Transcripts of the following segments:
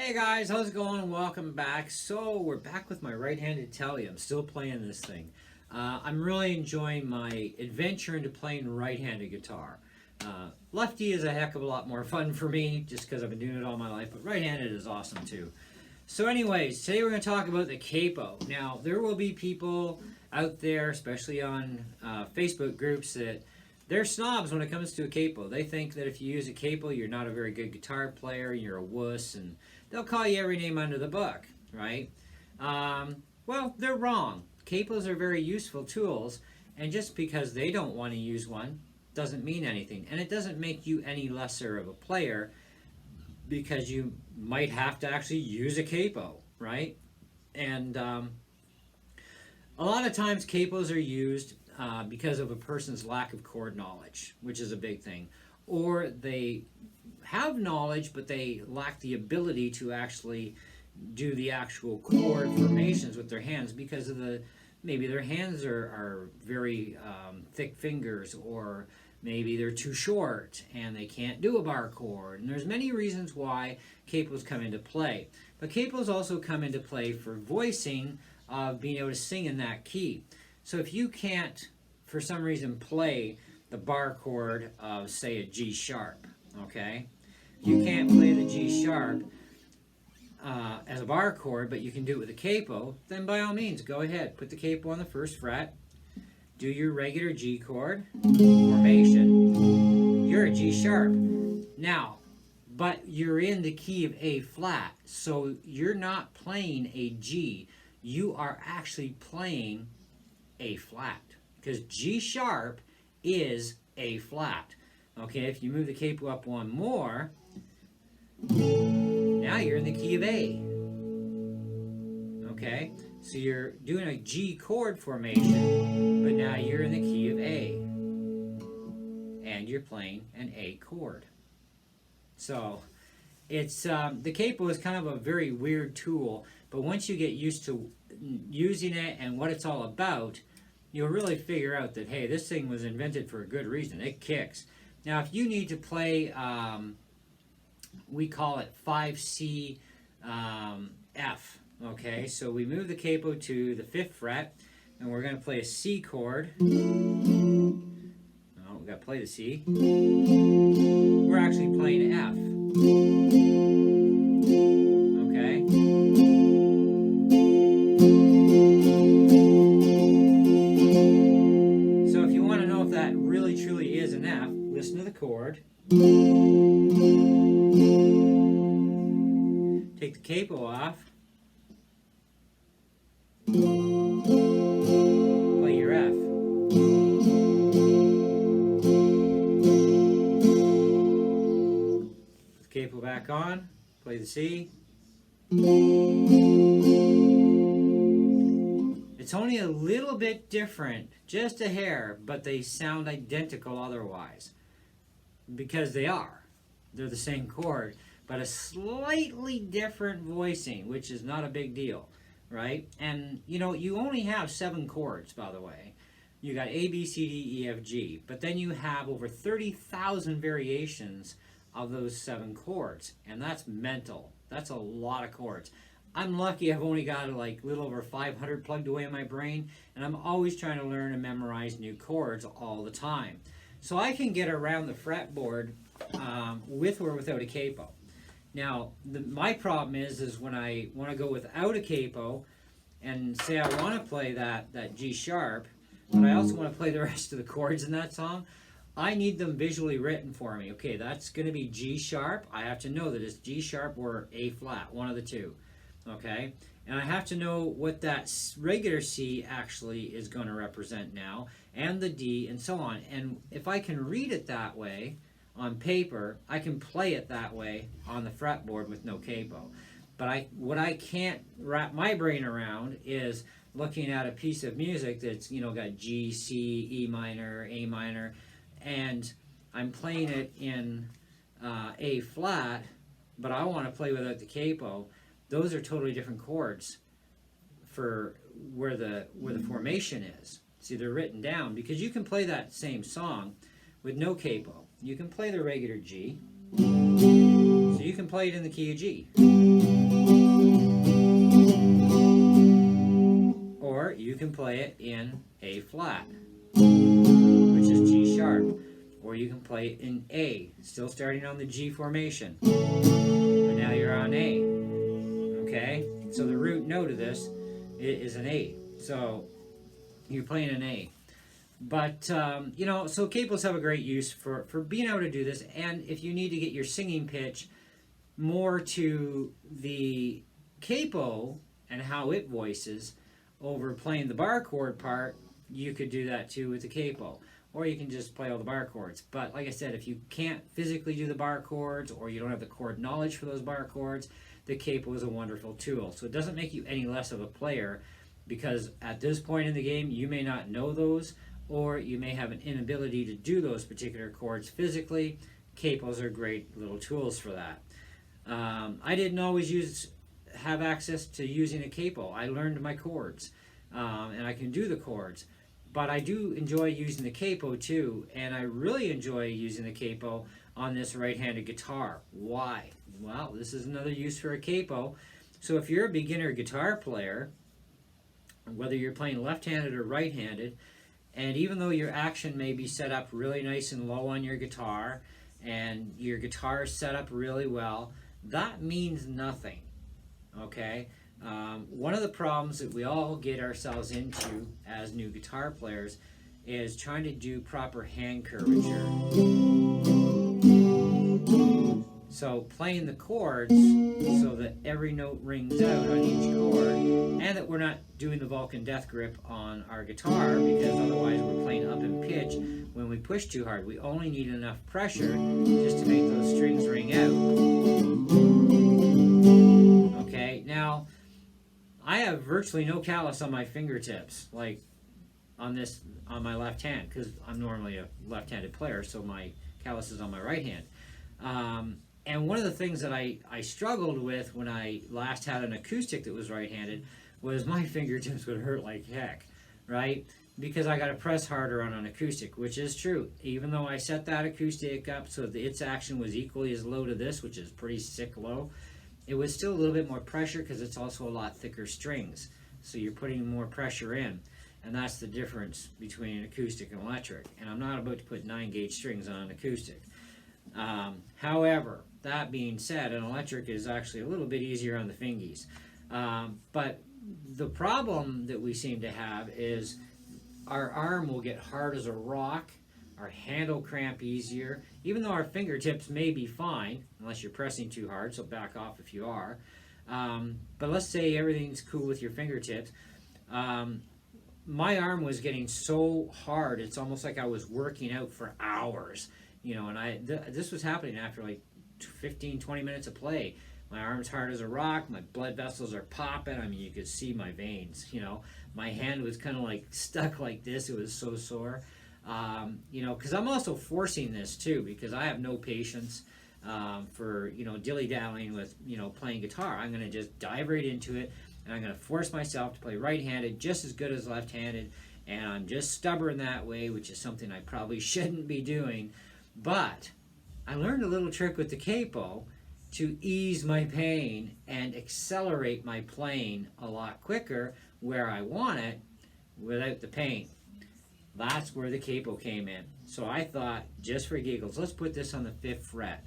Hey guys, how's it going? Welcome back. So we're back with my right-handed telly. I'm still playing this thing. I'm really enjoying my adventure into playing right-handed guitar. Lefty is a heck of a lot more fun for me just because I've been doing it all my life, but right-handed is awesome too. So anyways, today we're going to talk about the capo. Now, there will be people out there, especially on Facebook groups, that they're snobs when it comes to a capo. They think that if you use a capo, you're not a very good guitar player, you're a wuss, and they'll call you every name under the book, right? Well, they're wrong. Capos are very useful tools, and just because they don't want to use one doesn't mean anything. And it doesn't make you any lesser of a player because you might have to actually use a capo, right? And a lot of times capos are used because of a person's lack of chord knowledge, which is a big thing. Or they have knowledge, but they lack the ability to actually do the actual chord formations with their hands because of maybe their hands are very thick fingers, or maybe they're too short and they can't do a bar chord. And there's many reasons why capos come into play. But capos also come into play for voicing, of being able to sing in that key. So if you can't, for some reason, play the bar chord of, say, a G sharp, okay? If you can't play the G sharp as a bar chord, but you can do it with a capo, then by all means, go ahead. Put the capo on the first fret. Do your regular G chord formation. You're a G sharp. Now, but you're in the key of A flat, so you're not playing a G. You are actually playing A flat, because G sharp is A flat. Okay, if you move the capo up one more, now you're in the key of A. Okay, so you're doing a G chord formation, but now you're in the key of A. And you're playing an A chord. So it's the capo is kind of a very weird tool, but once you get used to using it and what it's all about, you'll really figure out that, hey, this thing was invented for a good reason. It kicks. Now, if you need to play, we call it 5C F, okay? So we move the capo to the 5th fret, and we're going to play a C chord. Oh, we got to play the C. We're actually playing F. Okay? So if you want to know if that really truly is an F, listen to the chord. Take the capo off. Play your F. Put the capo back on. Play the C. It's only a little bit different, just a hair, but they sound identical otherwise. Because they are. They're the same chord, but a slightly different voicing, which is not a big deal, right? And, you know, you only have 7 chords, by the way. You got A, B, C, D, E, F, G. But then you have over 30,000 variations of those 7 chords. And that's mental. That's a lot of chords. I'm lucky I've only got like a little over 500 plugged away in my brain, and I'm always trying to learn and memorize new chords all the time. So I can get around the fretboard with or without a capo. Now, my problem is when I want to go without a capo and say I want to play that G sharp, but I also want to play the rest of the chords in that song, I need them visually written for me. Okay, that's going to be G sharp. I have to know that it's G sharp or A flat, one of the two. Okay, and I have to know what that regular C actually is going to represent now, and the D, and so on. And if I can read it that way on paper, I can play it that way on the fretboard with no capo. But what I can't wrap my brain around is looking at a piece of music that's, you know, got G, C, E minor, A minor, and I'm playing it in A flat, but I want to play without the capo. Those are totally different chords for where the formation is. See, they're written down because you can play that same song with no capo. You can play the regular G, so you can play it in the key of G. you can play it in A flat, which is G sharp, or you can play it in A, still starting on the G formation, but now you're on A. Okay, so the root note of this is an A, so you're playing an A. But you know, so capos have a great use for being able to do this, and if you need to get your singing pitch more to the capo and how it voices over playing the bar chord part, you could do that too with the capo. Or you can just play all the bar chords. But like I said, if you can't physically do the bar chords, or you don't have the chord knowledge for those bar chords, the capo is a wonderful tool. So it doesn't make you any less of a player, because at this point in the game you may not know those, or you may have an inability to do those particular chords physically. Capos are great little tools for that. I didn't always have access to using a capo. I learned my chords, and I can do the chords. But I do enjoy using the capo too, and I really enjoy using the capo on this right-handed guitar. Why? Well, this is another use for a capo. So if you're a beginner guitar player, whether you're playing left-handed or right-handed, and even though your action may be set up really nice and low on your guitar, and your guitar is set up really well, that means nothing, okay? One of the problems that we all get ourselves into as new guitar players is trying to do proper hand curvature. So playing the chords so that every note rings out on each chord, and that we're not doing the Vulcan death grip on our guitar, because otherwise we're playing up in pitch when we push too hard. We only need enough pressure just to make those strings ring out. Okay, now I have virtually no callus on my fingertips, like on my left hand, because I'm normally a left-handed player, so my callus is on my right hand. And one of the things that I struggled with when I last had an acoustic that was right-handed was my fingertips would hurt like heck, right? Because I got to press harder on an acoustic, which is true. Even though I set that acoustic up so that its action was equally as low to this, which is pretty sick low, it was still a little bit more pressure because it's also a lot thicker strings. So you're putting more pressure in. And that's the difference between an acoustic and electric. And I'm not about to put 9-gauge strings on an acoustic. However, that being said, an electric is actually a little bit easier on the fingies. But the problem that we seem to have is our arm will get hard as a rock, our hand will cramp easier, even though our fingertips may be fine, unless you're pressing too hard, so back off if you are. But let's say everything's cool with your fingertips. My arm was getting so hard, it's almost like I was working out for hours. You know, and this was happening after like 15, 20 minutes of play. My arm's hard as a rock, my blood vessels are popping. I mean, you could see my veins, you know. My hand was kind of like stuck like this. It was so sore. You know, because I'm also forcing this too, because I have no patience for, you know, dilly-dallying with, you know, playing guitar. I'm going to just dive right into it, and I'm going to force myself to play right-handed just as good as left-handed, and I'm just stubborn that way, which is something I probably shouldn't be doing. But I learned a little trick with the capo to ease my pain and accelerate my playing a lot quicker where I want it without the pain. That's where the capo came in. So I thought, just for giggles, let's put this on the 5th fret.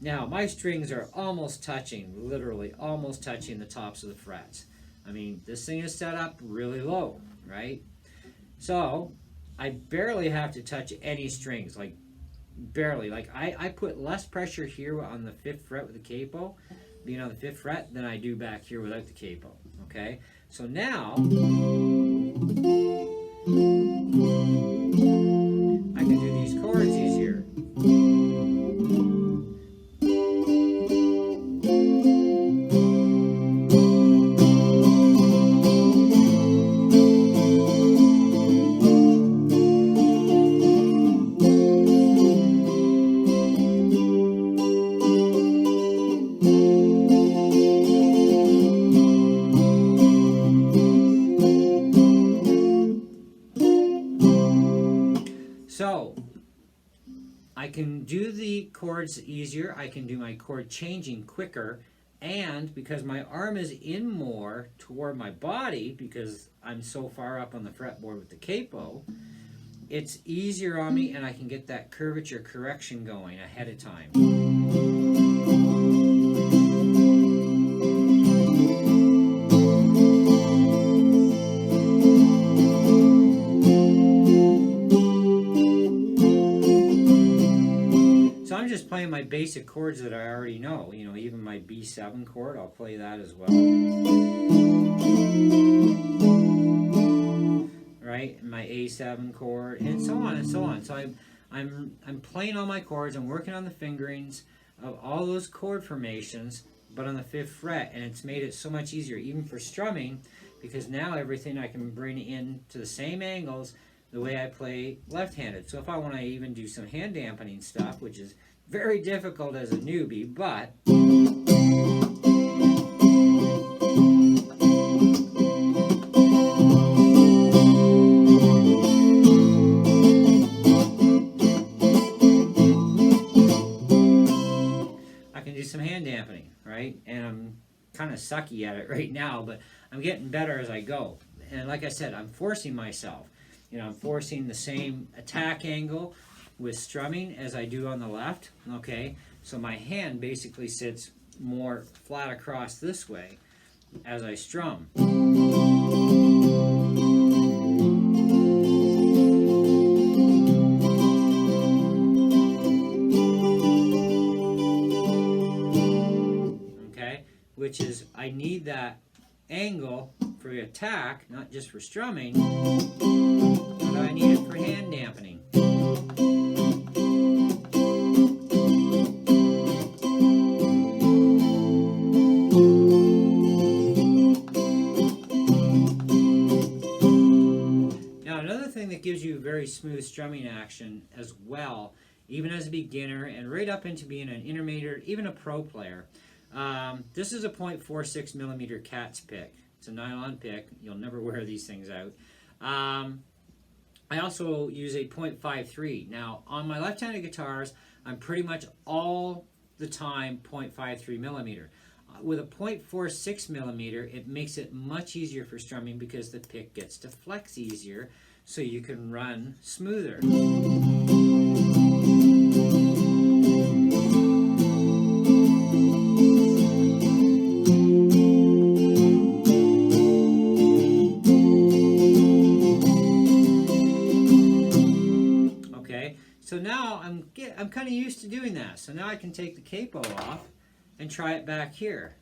Now, my strings are almost touching, literally almost touching the tops of the frets. I mean, this thing is set up really low, right? So I barely have to touch any strings, like barely. Like I put less pressure here on the 5th fret with the capo, being on the 5th fret, than I do back here without the capo. Okay, so now I can do these chords easier. So I can do the chords easier. I can do my chord changing quicker And because my arm is in more toward my body, because I'm so far up on the fretboard with the capo, it's easier on me and I can get that curvature correction going ahead of time. So I'm just playing my basic chords that I already know. You know, even my B7 chord, I'll play that as well. Right, and my A7 chord, and so on and so on. So I'm playing all my chords. I'm working on the fingerings of all those chord formations, but on the 5th fret, and it's made it so much easier, even for strumming, because now everything I can bring in to the same angles the way I play left-handed. So if I want to even do some hand dampening stuff, which is very difficult as a newbie, but I can do some hand dampening, right? And I'm kind of sucky at it right now, but I'm getting better as I go. And like I said, I'm forcing myself. You know, I'm forcing the same attack angle with strumming as I do on the left, okay? So my hand basically sits more flat across this way as I strum. Okay? Which is, I need that angle for the attack, not just for strumming, but I need it for hand dampening. Now another thing that gives you very smooth strumming action as well, even as a beginner and right up into being an intermediate, even a pro player. This is a .46 millimeter cat's pick. It's a nylon pick. You'll never wear these things out. I also use a .53. Now, on my left-handed guitars, I'm pretty much all the time .53 millimeter. With a .46 millimeter, it makes it much easier for strumming because the pick gets to flex easier, so you can run smoother. So now I'm kind of used to doing that. So now I can take the capo off and try it back here.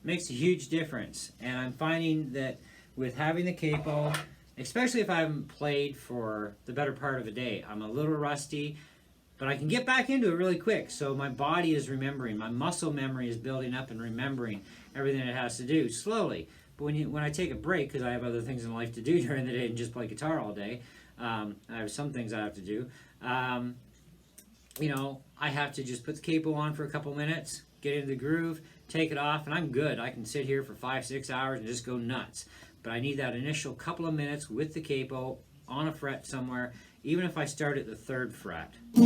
Makes a huge difference, and I'm finding that with having the capo, especially if I haven't played for the better part of a day, I'm a little rusty, but I can get back into it really quick. So my body is remembering, my muscle memory is building up and remembering everything it has to do slowly. But when I take a break, because I have other things in life to do during the day and just play guitar all day, I have some things I have to do. You know, I have to just put the capo on for a couple minutes, get into the groove, take it off, and I'm good. I can sit here for 5-6 hours and just go nuts. But I need that initial couple of minutes with the capo on a fret somewhere, even if I start at the 3rd fret. You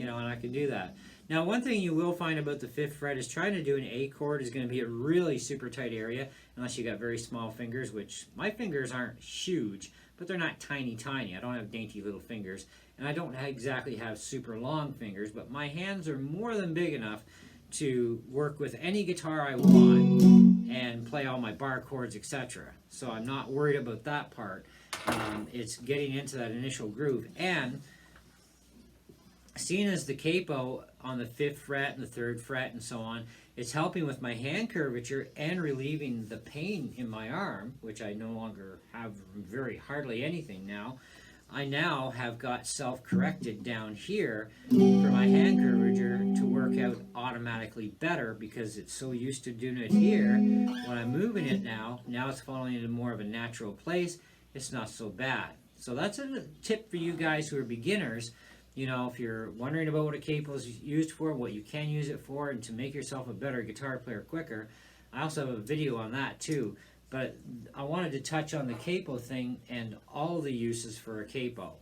know, and I can do that. Now, one thing you will find about the 5th fret is trying to do an A chord is going to be a really super tight area, unless you got very small fingers, which my fingers aren't huge, but they're not tiny. I don't have dainty little fingers, and I don't exactly have super long fingers, but my hands are more than big enough to work with any guitar I want and play all my bar chords, etc. So I'm not worried about that part. It's getting into that initial groove. And seeing as the capo on the 5th fret and the 3rd fret and so on, it's helping with my hand curvature and relieving the pain in my arm, which I no longer have very hardly anything now. I now have got self-corrected down here for my hand curvature to work out automatically better because it's so used to doing it here. When I'm moving it now it's falling into more of a natural place. It's not so bad. So that's a tip for you guys who are beginners. You know, if you're wondering about what a capo is used for, what you can use it for, and to make yourself a better guitar player quicker, I also have a video on that too. But I wanted to touch on the capo thing and all the uses for a capo.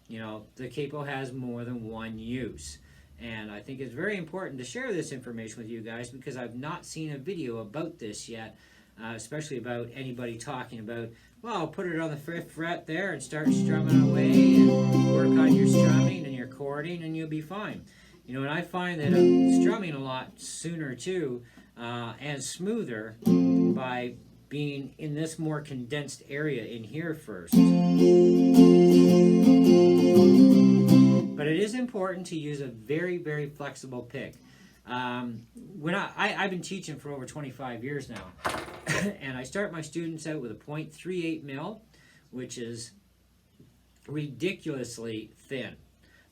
You know, the capo has more than one use. And I think it's very important to share this information with you guys because I've not seen a video about this yet, especially about anybody talking about, well, put it on the 5th fret there and start strumming away and work on your strumming and your chording and you'll be fine. You know, and I find that I'm strumming a lot sooner too and smoother by being in this more condensed area in here first. But it is important to use a very, very flexible pick. When I've been teaching for over 25 years now, and I start my students out with a .38 mil, which is ridiculously thin.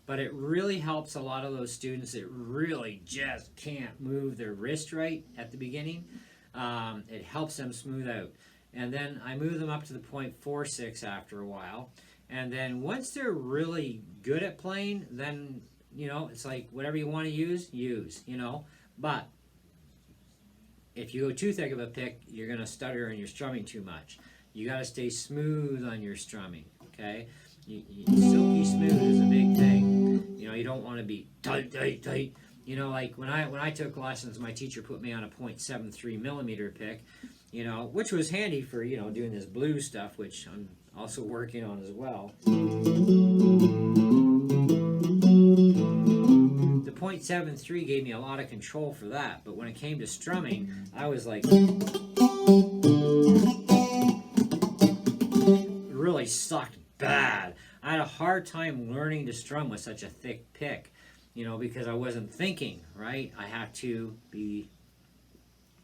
But it really helps a lot of those students that really just can't move their wrist right at the beginning. It helps them smooth out. And then I move them up to the .46 after a while. And then once they're really good at playing, then, you know, it's like whatever you want to use, you know. But if you go too thick of a pick, you're going to stutter and you're strumming too much. You got to stay smooth on your strumming, okay? Silky smooth is a big thing. You know, you don't want to be tight, tight, tight. You know, like when I took lessons, my teacher put me on a .73 millimeter pick, you know, which was handy for, you know, doing this blues stuff, which I'm also working on as well. The .73 gave me a lot of control for that, but when it came to strumming, I was like, it really sucked bad. I had a hard time learning to strum with such a thick pick. You know, because I wasn't thinking, right? I had to be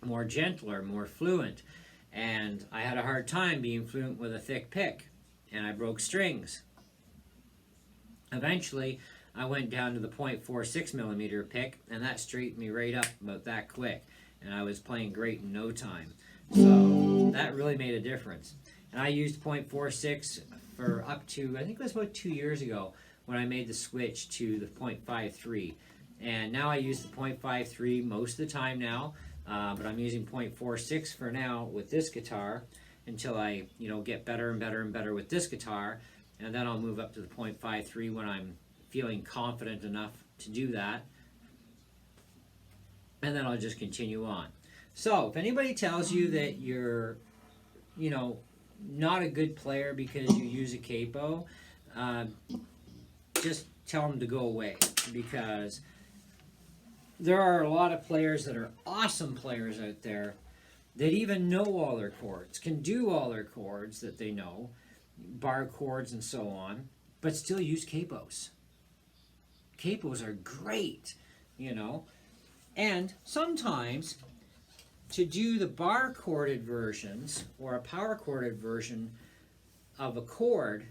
more gentler, more fluent. And I had a hard time being fluent with a thick pick. And I broke strings. Eventually, I went down to the .46 millimeter pick, and that straightened me right up about that quick. And I was playing great in no time. So that really made a difference. And I used .46 for up to, I think it was about 2 years ago, when I made the switch to the .53. And now I use the .53 most of the time now, but I'm using .46 for now with this guitar until I, you know, get better and better and better with this guitar, and then I'll move up to the .53 when I'm feeling confident enough to do that, and then I'll just continue on. So if anybody tells you that you're, you know, not a good player because you use a capo, just tell them to go away, because there are a lot of players that are awesome players out there that even know all their chords, can do all their chords that they know, bar chords and so on, but still use capos. Capos are great, you know, and sometimes to do the bar chorded versions or a power chorded version of a chord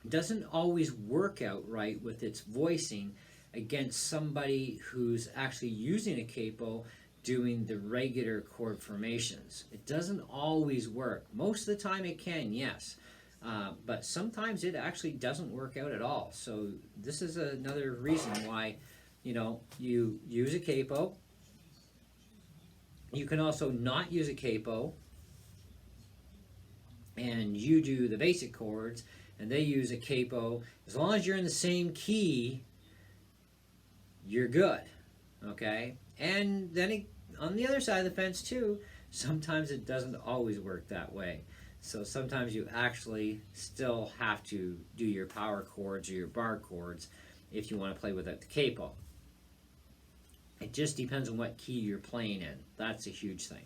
doesn't always work out right with its voicing against somebody who's actually using a capo doing the regular chord formations. It doesn't always work. Most of the time it can, yes, but sometimes it actually doesn't work out at all. So this is another reason why, you know, you use a capo. You can also not use a capo and you do the basic chords and they use a capo. As long as you're in the same key, you're good, okay? And then on the other side of the fence too, sometimes it doesn't always work that way. So sometimes you actually still have to do your power chords or your bar chords if you want to play without the capo. It just depends on what key you're playing in. That's a huge thing.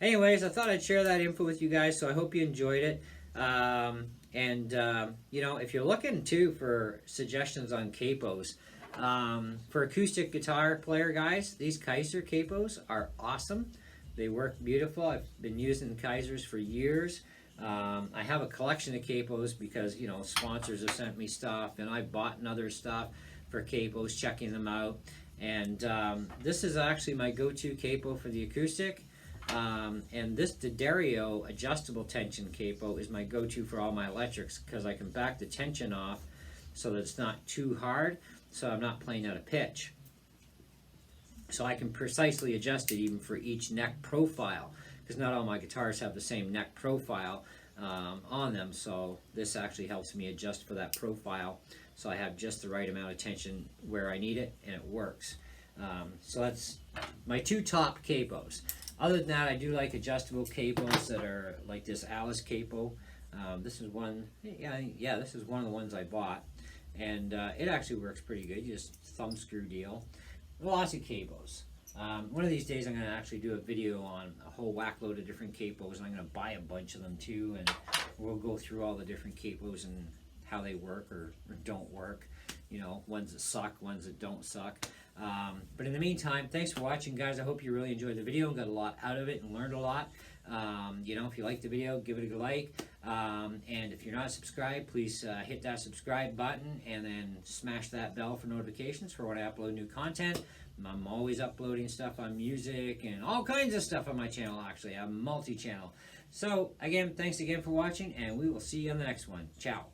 Anyways, I thought I'd share that info with you guys, so I hope you enjoyed it. You know, if you're looking too for suggestions on capos, for acoustic guitar player guys, these Kaiser capos are awesome. They work beautiful. I've been using Kaisers for years. I have a collection of capos because, you know, sponsors have sent me stuff, and I bought other stuff for capos, checking them out. And this is actually my go-to capo for the acoustic. And this D'Addario adjustable tension capo is my go-to for all my electrics because I can back the tension off so that it's not too hard, so I'm not playing out of pitch. So I can precisely adjust it even for each neck profile, because not all my guitars have the same neck profile on them, so this actually helps me adjust for that profile so I have just the right amount of tension where I need it, and it works. So that's my two top capos. Other than that, I do like adjustable capos that are like this Alice capo. This is one, yeah, this is one of the ones I bought, and it actually works pretty good. Just thumb screw deal. Lots of capos. One of these days I'm going to actually do a video on a whole whack load of different capos, and I'm going to buy a bunch of them too, and we'll go through all the different capos and how they work or don't work. You know, ones that suck, ones that don't suck. But in the meantime, thanks for watching, guys. I hope you really enjoyed the video and got a lot out of it and learned a lot. You know, if you liked the video, give it a like. And if you're not subscribed, please hit that subscribe button and then smash that bell for notifications for when I upload new content. I'm always uploading stuff on music and all kinds of stuff on my channel, actually. I'm multi-channel. So, again, thanks again for watching, and we will see you on the next one. Ciao.